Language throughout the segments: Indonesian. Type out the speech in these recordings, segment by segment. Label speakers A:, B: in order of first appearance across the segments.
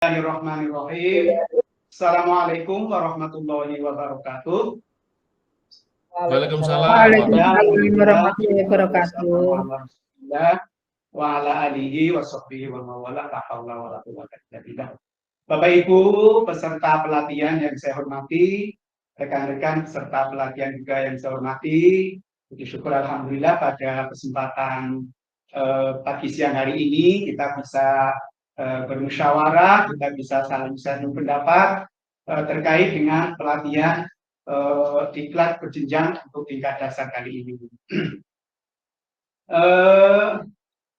A: Bismillahirrahmanirrahim. Assalamualaikum warahmatullahi wabarakatuh.
B: Waalaikumsalam
C: Waalaikumsalam warahmatullahi wabarakatuh.
A: Wa ala alihi wa sahbihi wa mawala la haula wala quwwata illa billah. Bapak Ibu peserta pelatihan yang saya hormati, rekan-rekan peserta pelatihan juga yang saya hormati, puji syukur alhamdulillah pada kesempatan pagi siang hari ini kita bisa bermusyawarah, kita bisa saling pendapat terkait dengan pelatihan diklat berjenjang untuk tingkat dasar kali ini.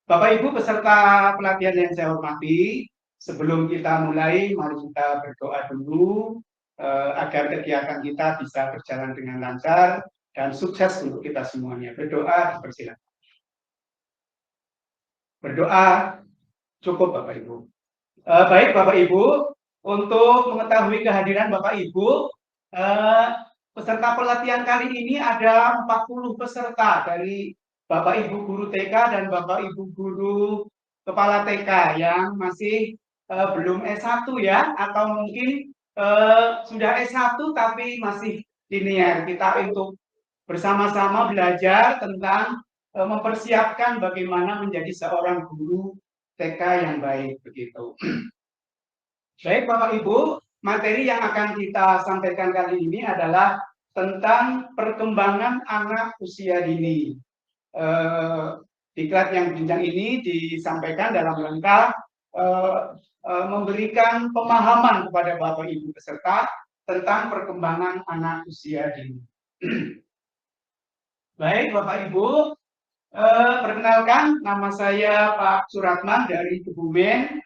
A: Bapak Ibu peserta pelatihan yang saya hormati, sebelum kita mulai, mari kita berdoa dulu agar kegiatan kita bisa berjalan dengan lancar dan sukses untuk kita semuanya. Berdoa, dipersilakan. Berdoa cukup Bapak Ibu. Baik Bapak Ibu, untuk mengetahui kehadiran Bapak Ibu, peserta pelatihan kali ini ada 40 peserta dari Bapak Ibu guru TK dan Bapak Ibu guru kepala TK yang masih belum S1 ya, atau mungkin sudah S1 tapi masih linear. Kita untuk bersama-sama belajar tentang mempersiapkan bagaimana menjadi seorang guru TK yang baik begitu. Baik Bapak Ibu, materi yang akan kita sampaikan kali ini adalah tentang perkembangan anak usia dini. Diklat yang berjenjang ini disampaikan dalam rangka memberikan pemahaman kepada Bapak Ibu peserta tentang perkembangan anak usia dini. Baik Bapak Ibu, perkenalkan nama saya Pak Suratman dari Kebumen.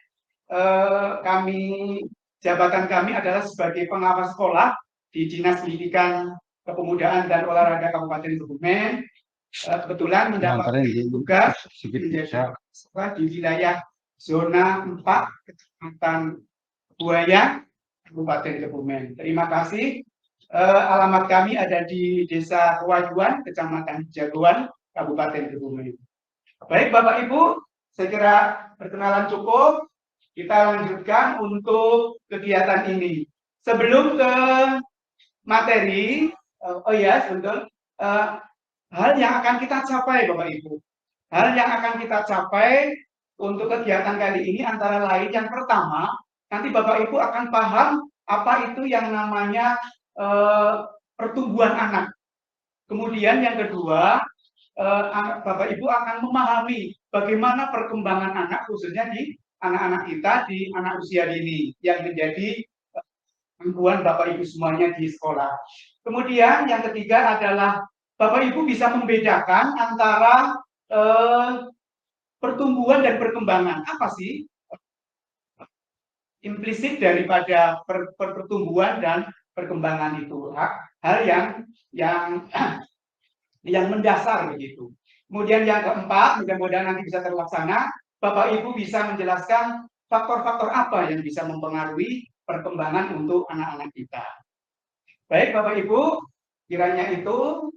A: Jabatan kami adalah sebagai pengawas sekolah di Dinas Pendidikan Kepemudaan dan Olahraga Kabupaten Kebumen. Kebetulan mendapat tugas di wilayah zona 4 Kecamatan Buaya Kabupaten Kebumen. Terima kasih. Alamat kami ada di Desa Kewajuan, Kecamatan Jagoan, Kabupaten Kebumen. Baik Bapak Ibu, saya kira perkenalan cukup. Kita lanjutkan untuk kegiatan ini. Sebelum ke materi, hal yang akan kita capai Bapak Ibu. Hal yang akan kita capai untuk kegiatan kali ini antara lain yang pertama, nanti Bapak Ibu akan paham apa itu yang namanya pertumbuhan anak. Kemudian yang kedua, Bapak Ibu akan memahami bagaimana perkembangan anak khususnya di anak-anak kita di anak usia dini yang menjadi gangguan Bapak Ibu semuanya di sekolah. Kemudian yang ketiga adalah Bapak Ibu bisa membedakan antara pertumbuhan dan perkembangan. Apa sih implisit daripada pertumbuhan dan perkembangan itu? Hal yang mendasar begitu. Kemudian yang keempat, mudah-mudahan nanti bisa terlaksana, Bapak Ibu bisa menjelaskan faktor-faktor apa yang bisa mempengaruhi perkembangan untuk anak-anak kita. Baik Bapak Ibu, kiranya itu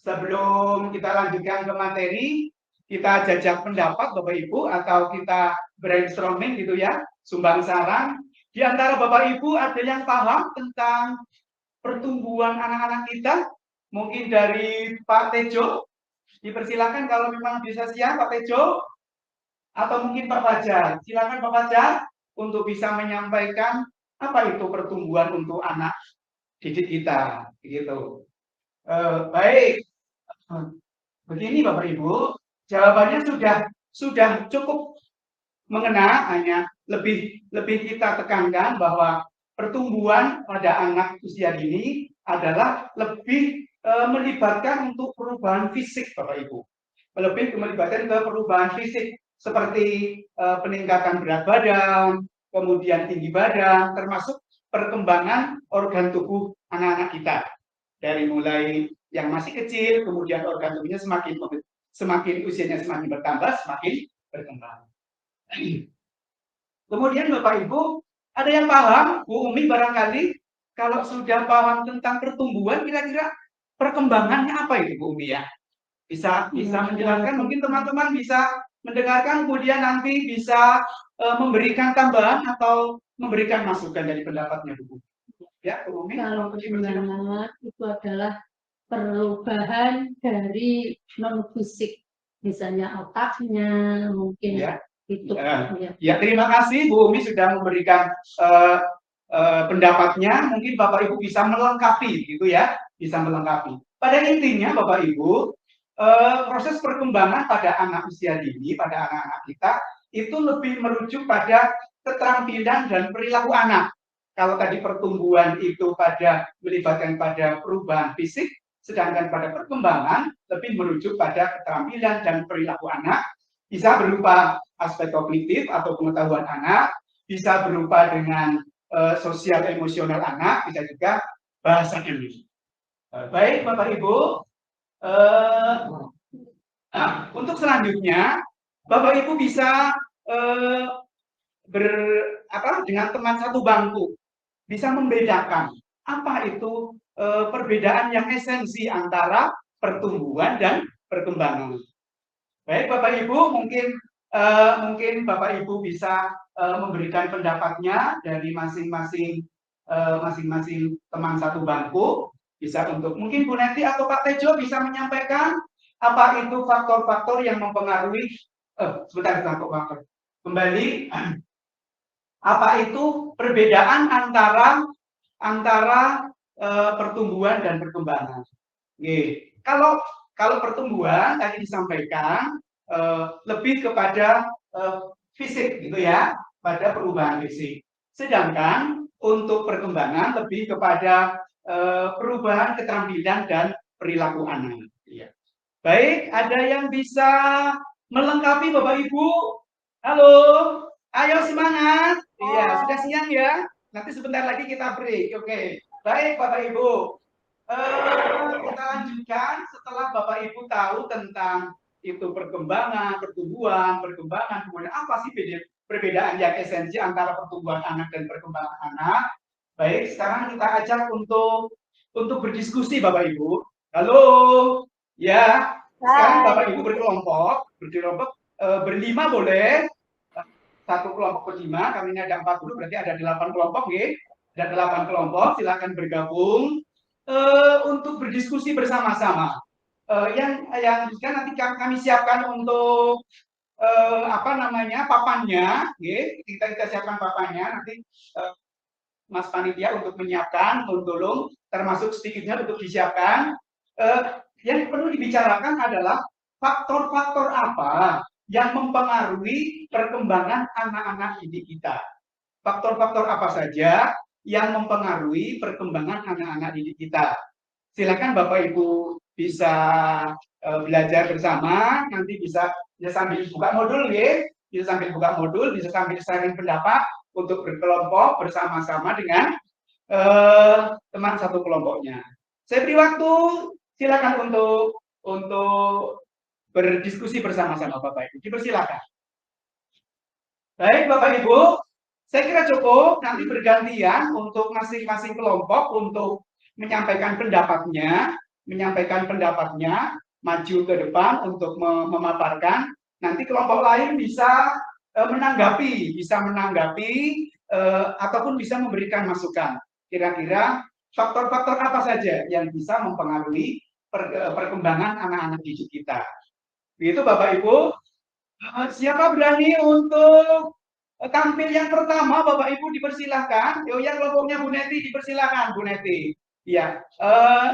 A: sebelum kita lanjutkan ke materi, kita jajak pendapat Bapak Ibu atau kita brainstorming gitu ya, sumbang saran. Di antara Bapak Ibu ada yang paham tentang pertumbuhan anak-anak kita? Mungkin dari Pak Tejo, dipersilakan kalau memang bisa siap Pak Tejo, atau mungkin Pak Fajar. Silakan Pak Fajar untuk bisa menyampaikan apa itu pertumbuhan untuk anak didik kita, gitu. Baik, begini Bapak Ibu, jawabannya sudah cukup mengena, hanya lebih kita tekankan bahwa pertumbuhan pada anak usia dini adalah lebih melibatkan untuk perubahan fisik Bapak Ibu, lebih melibatkan ke perubahan fisik seperti peningkatan berat badan, kemudian tinggi badan, termasuk perkembangan organ tubuh anak-anak kita dari mulai yang masih kecil, kemudian organ tubuhnya semakin usianya semakin bertambah, semakin berkembang. Kemudian Bapak Ibu, ada yang paham, Bu Umi barangkali kalau sudah paham tentang pertumbuhan, kira-kira perkembangannya apa itu Bu Umi ya? Bisa menjelaskan, mungkin teman-teman bisa mendengarkan, kemudian nanti bisa memberikan tambahan atau memberikan masukan dari pendapatnya, Bu? Ya, Bu Umi.
B: Kalau perkembangan itu adalah perubahan dari non fisik, misalnya otaknya, mungkin
A: Ya.
B: itu.
A: Ya, terima kasih Bu Umi sudah memberikan pendapatnya. Mungkin Bapak Ibu bisa melengkapi, gitu ya, bisa melengkapi. Pada intinya, Bapak Ibu, proses perkembangan pada anak usia dini, pada anak-anak kita itu lebih merujuk pada keterampilan dan perilaku anak. Kalau tadi pertumbuhan itu melibatkan pada perubahan fisik, sedangkan pada perkembangan lebih merujuk pada keterampilan dan perilaku anak, bisa berupa aspek kognitif atau pengetahuan anak, bisa berupa dengan sosial emosional anak, bisa juga bahasa Inggris. Baik, Bapak Ibu. Untuk selanjutnya, Bapak Ibu bisa dengan teman satu bangku, bisa membedakan apa itu perbedaan yang esensi antara pertumbuhan dan perkembangan. Baik, Bapak Ibu, mungkin Bapak Ibu bisa memberikan pendapatnya dari masing-masing teman satu bangku. Bisa untuk mungkin Bu Neti atau Pak Tejo bisa menyampaikan apa itu faktor-faktor yang mempengaruhi sebentar faktor. Kembali, apa itu perbedaan antara pertumbuhan dan perkembangan. Oke. Kalau pertumbuhan tadi disampaikan lebih kepada fisik, gitu ya, pada perubahan fisik. Sedangkan untuk perkembangan lebih kepada perubahan keterampilan dan perilaku anak. Ya. Baik, ada yang bisa melengkapi Bapak Ibu? Halo, ayo semangat. Iya, sudah siang ya. Nanti sebentar lagi kita break. Oke. Baik, Bapak Ibu. Kita lanjutkan setelah Bapak Ibu tahu tentang itu perkembangan, pertumbuhan, kemudian apa sih perbedaan yang esensi antara pertumbuhan anak dan perkembangan anak. Baik, sekarang kita ajak untuk berdiskusi Bapak Ibu. Halo, ya. Sekarang Bapak Ibu berkelompok berlima boleh. Satu kelompok berlima, kami ini ada 40, berarti ada 8 kelompok, ya. Ada 8 kelompok, silakan bergabung untuk berdiskusi bersama-sama. Yang juga nanti kami siapkan untuk papannya, kita siapkan papannya nanti Mas Panitia untuk menyiapkan, tolong termasuk sedikitnya untuk disiapkan. Yang perlu dibicarakan adalah faktor-faktor apa yang mempengaruhi perkembangan anak-anak didik kita. Faktor-faktor apa saja yang mempengaruhi perkembangan anak-anak didik kita. Silakan Bapak Ibu bisa belajar bersama, nanti bisa sambil buka modul, ya. Bisa sambil buka modul, bisa sambil sharing pendapat untuk berkelompok bersama-sama dengan teman satu kelompoknya. Saya beri waktu, silakan untuk berdiskusi bersama-sama Bapak Ibu. Dipersilakan. Baik Bapak Ibu, saya kira cukup, nanti bergantian untuk masing-masing kelompok untuk menyampaikan pendapatnya, maju ke depan untuk memaparkan. Nanti kelompok lain bisa menanggapi ataupun bisa memberikan masukan. Kira-kira faktor-faktor apa saja yang bisa mempengaruhi perkembangan anak-anak didik kita. Begitu Bapak Ibu. Siapa berani untuk tampil yang pertama, Bapak Ibu dipersilahkan. Ya, kelompoknya Bu Neti dipersilahkan, Bu Neti. Iya,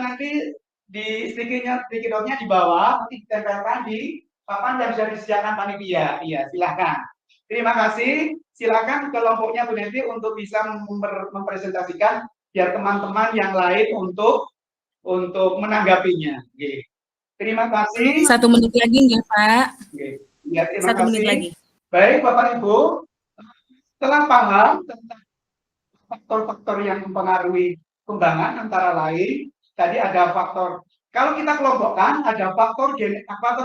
A: nanti di sticky note-nya di bawah, nanti ditempelkan di papan yang sudah disediakan panitia. Iya, silahkan. Terima kasih. Silakan kelompoknya Bu Neti untuk bisa mempresentasikan biar teman-teman yang lain untuk menanggapinya. Oke. Terima kasih.
D: 1 menit lagi nggak, Pak?
A: Oke. Ya, terima
D: 1 menit
A: kasih.
D: lagi.
A: Baik, Bapak Ibu, setelah paham tentang faktor-faktor yang mempengaruhi perkembangan antara lain, tadi ada faktor, kalau kita kelompokkan, ada faktor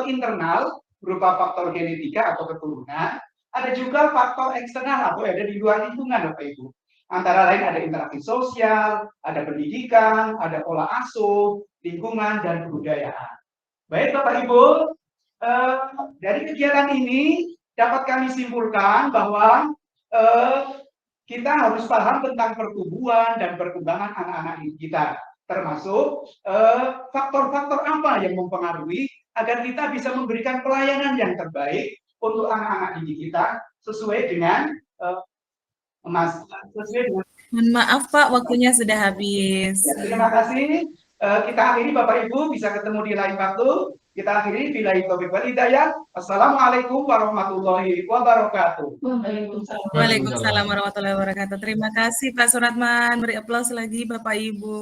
A: internal berupa faktor genetika atau keturunan, ada juga faktor eksternal atau ada di luar lingkungan, Bapak Ibu. Antara lain ada interaksi sosial, ada pendidikan, ada pola asuh, lingkungan, dan kebudayaan. Baik Bapak Ibu, dari kegiatan ini dapat kami simpulkan bahwa kita harus paham tentang pertumbuhan dan perkembangan anak-anak kita, termasuk faktor-faktor apa yang mempengaruhi agar kita bisa memberikan pelayanan yang terbaik untuk anak-anak didik kita sesuai dengan
D: Mohon maaf Pak, waktunya sudah habis.
A: Ya, terima kasih. Kita akhiri Bapak Ibu, bisa ketemu di lain waktu. Kita akhiri billahi taufiq wal hidayah. Assalamualaikum warahmatullahi wabarakatuh.
D: Waalaikumsalam warahmatullahi wabarakatuh. Terima kasih Pak Suratman. Beri aplaus lagi Bapak Ibu.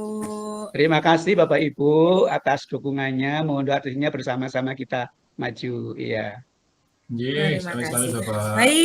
A: Terima kasih Bapak Ibu atas dukungannya. Mohon doanya bersama-sama kita maju. Iya.
E: Nggih,
D: Terima
E: sekali-sekali
D: kasih.
E: Bapak.
D: Baik.